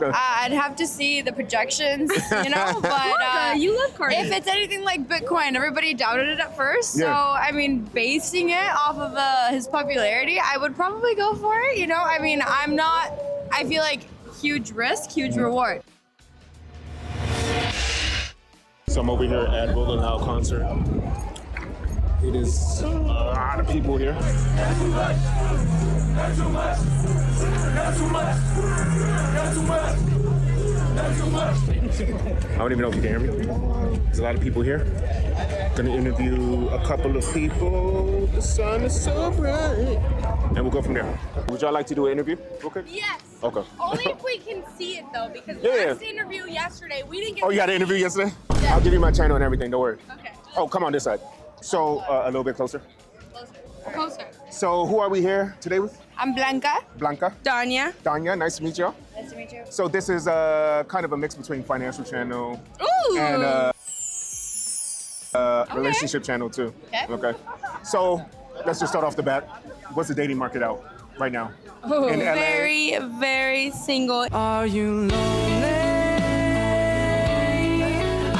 I'd have to see the projections, you know, but you love Cardi. if it's anything like Bitcoin, everybody doubted it at first. Yeah. So, I mean, basing it off of his popularity, I would probably go for it, you know? I mean, I feel like huge risk, huge reward. So I'm over here at Rolling Loud concert. It is a lot of people here. I don't even know if you can hear me. There's a lot of people here. Gonna interview a couple of people. The sun is so bright. And we'll go from there. Would y'all like to do an interview real quick? Yes. Okay. Only if we can see it though, because Yeah. last interview yesterday, we didn't get Oh, you got an interview yesterday? Yeah. I'll give you my channel and everything, don't worry. Okay. Oh, come on this side. So, a little bit closer. Closer. So, who are we here today with? I'm Blanca. Blanca. Danya. Danya, nice to meet you. Nice to meet you. So this is kind of a mix between financial channel Ooh. and relationship channel too. Okay. So let's just start off the bat. What's the dating market out right now? Oh, in LA? very, very single. Are you lonely?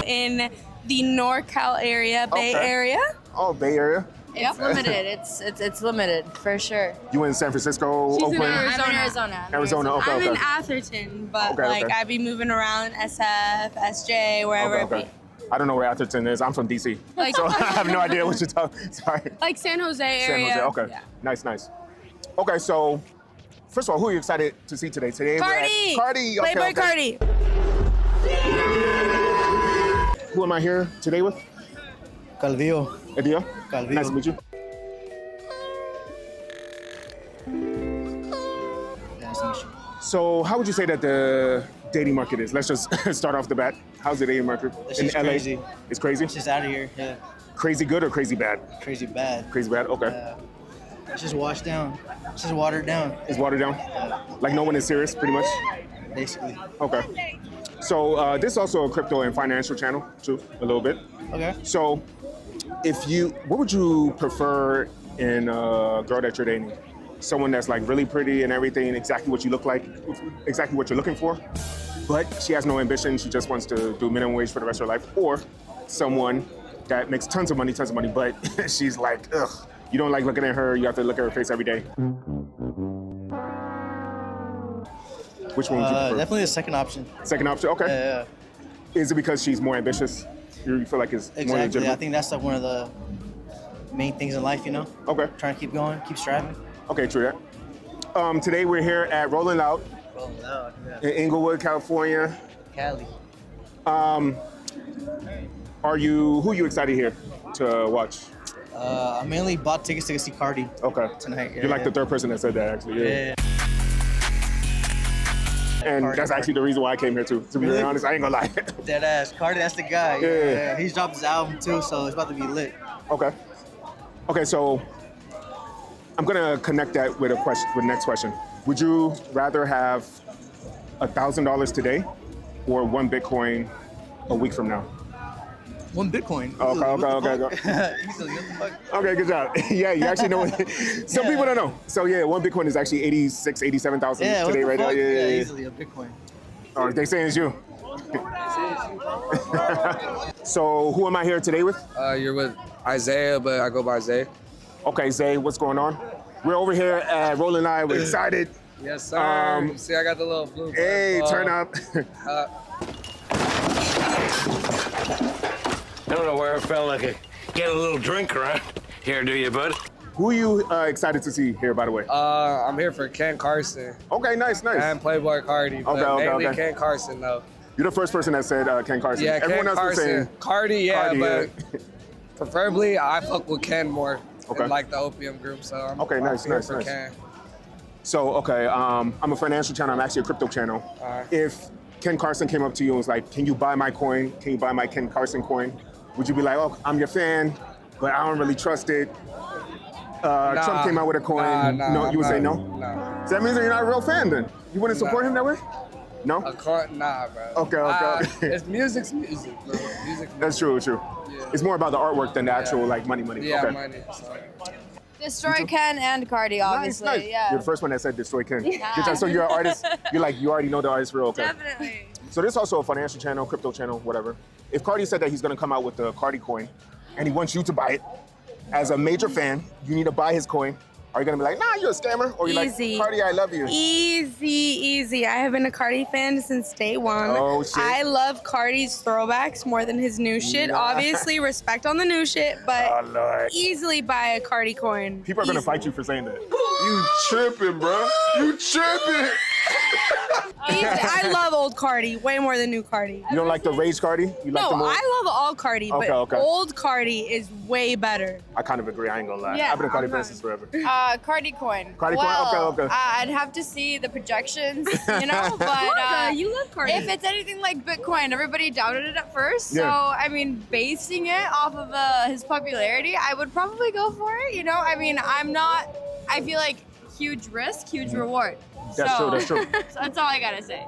In the NorCal area, Bay Okay. Area. Oh, Bay Area. It's limited. It's limited for sure. You in San Francisco, She's in Oakland? Arizona. I'm in Arizona. Arizona, okay, I'm okay. in Atherton, but Okay, like okay. I'd be moving around SF, SJ, wherever Okay, it okay. I don't know where Atherton is. I'm from DC. Like- So I have no idea what you're talking. Sorry. be. Like San Jose San area. Jose. Okay. Yeah. Nice, nice. Okay, so first of all, who are you excited to see today? Today we're at Cardi. Cardi. Okay, Playboy okay. Cardi. Who am I here today with? 𝐂𝐫𝐲𝐩𝐭𝐫. Adia. 𝐂𝐫𝐲𝐻. Nice to meet you. Nice to meet you. So how would you say that the dating market is? Let's just start off the bat. How's the dating market It's in just LA? crazy. It's crazy? It's just out of here. Yeah. Crazy good or crazy bad? Crazy bad. Crazy bad, okay. It's just washed down. It's just watered down, It's watered down? Like no one is serious, pretty much? basically. Okay. So this is also a crypto and financial channel, too, a little bit. Okay. So what would you prefer in a girl that you're dating? Someone that's like really pretty and everything, exactly what you look like, exactly what you're looking for, but she has no ambition, she just wants to do minimum wage for the rest of her life, or someone that makes tons of money, but she's like, ugh, you don't like looking at her, you have to look at her face every day. Which one would you prefer? Definitely the second option. Second option, okay. Yeah. Is it because she's more ambitious? You feel like it's more Exactly. legitimate? I think that's like one of the main things in life, you know? Okay. Trying to keep going, keep striving. Okay, true that. Today we're here at Rolling Loud Rolling loud. in Inglewood, California. Cali. Who are you excited here to watch? I mainly bought tickets to go see Cardi Okay. tonight. Yeah, You're like yeah. the third person that said that, actually. Yeah. And Cardi, that's actually the reason why I came here, too. To be really Really? honest, I ain't gonna lie. Dead ass. Cardi, that's the guy. Yeah. He's dropped his album too, so it's about to be lit. Okay. Okay, so I'm gonna connect that with with the next question. Would you rather have $1,000 today or 1 Bitcoin a week from now? 1 Bitcoin. Okay. Easily, what the fuck? Okay, good job. Yeah, you actually know what. Some people don't know. So yeah, 1 Bitcoin is actually 87,000 Yeah, what today, the right now. fuck? Yeah. Easily a Bitcoin. Oh, they saying it's you. So who am I here today with? You're with Isaiah, but I go by Zay. Okay, Zay, what's going on? We're over here at Rolling Eye. We're excited. Yes, sir. See, I got the little blue. Hey, turn up. I don't know where I felt like I get a little drink around here, do you, bud? Who are you excited to see here, by the way? I'm here for Ken Carson Okay, nice. and Playboy Cardi, but mainly Ken Carson though. You're the first person that said Ken Carson. Yeah, Everyone Ken else was Carson. saying Cardi, yeah, Cardi, but yeah. preferably I fuck with Ken more. Okay. In like the Opium group, so I'm Okay, nice, here nice, for nice. Ken. So, okay, I'm a financial channel. I'm actually a crypto channel. Alright. If Ken Carson came up to you and was like, can you buy my coin? Can you buy my Ken Carson coin? Would you be like, oh, I'm your fan, but I don't really trust it? Trump came out with a coin. No, you would say no? No. So that means that you're not a real fan then? You wouldn't support him that way? No? Nah, bro. Okay. It's music's music, bro. Music's That's true, true. Yeah. It's more about the artwork than the actual, like, money. Yeah, Okay. money. So. Destroy Ken and Cardi, obviously. Nice. Yeah. You're the first one that said destroy Ken. So you're an artist. You already know the artist for real. Okay. Definitely. So this is also a financial channel, crypto channel, whatever. If Cardi said that he's gonna come out with the Cardi coin, and he wants you to buy it, as a major fan, you need to buy his coin. Are you gonna be like, nah, you're a scammer? Or you're Easy. like, Cardi, I love you? Easy. I have been a Cardi fan since day one. Oh, shit. I love Cardi's throwbacks more than his new shit. Nah. Obviously, respect on the new shit, but Oh, Lord. easily buy a Cardi coin. People are gonna fight you for saying that. You tripping, bro. You tripping. I love old Cardi way more than new Cardi. You don't like the rage Cardi? You like No, the more? I love all Cardi, but Okay. old Cardi is way better. I kind of agree. I ain't gonna lie. Yeah, I've been a Cardi I'm fan not- since forever. Cardi coin. Cardi coin? Well, Okay. I'd have to see the projections, you know, but you love Cardi. if it's anything like Bitcoin, everybody doubted it at first. Yeah. So, I mean, basing it off of his popularity, I would probably go for it, you know? I mean, I feel like huge risk, huge reward. That's true. So that's all I gotta say.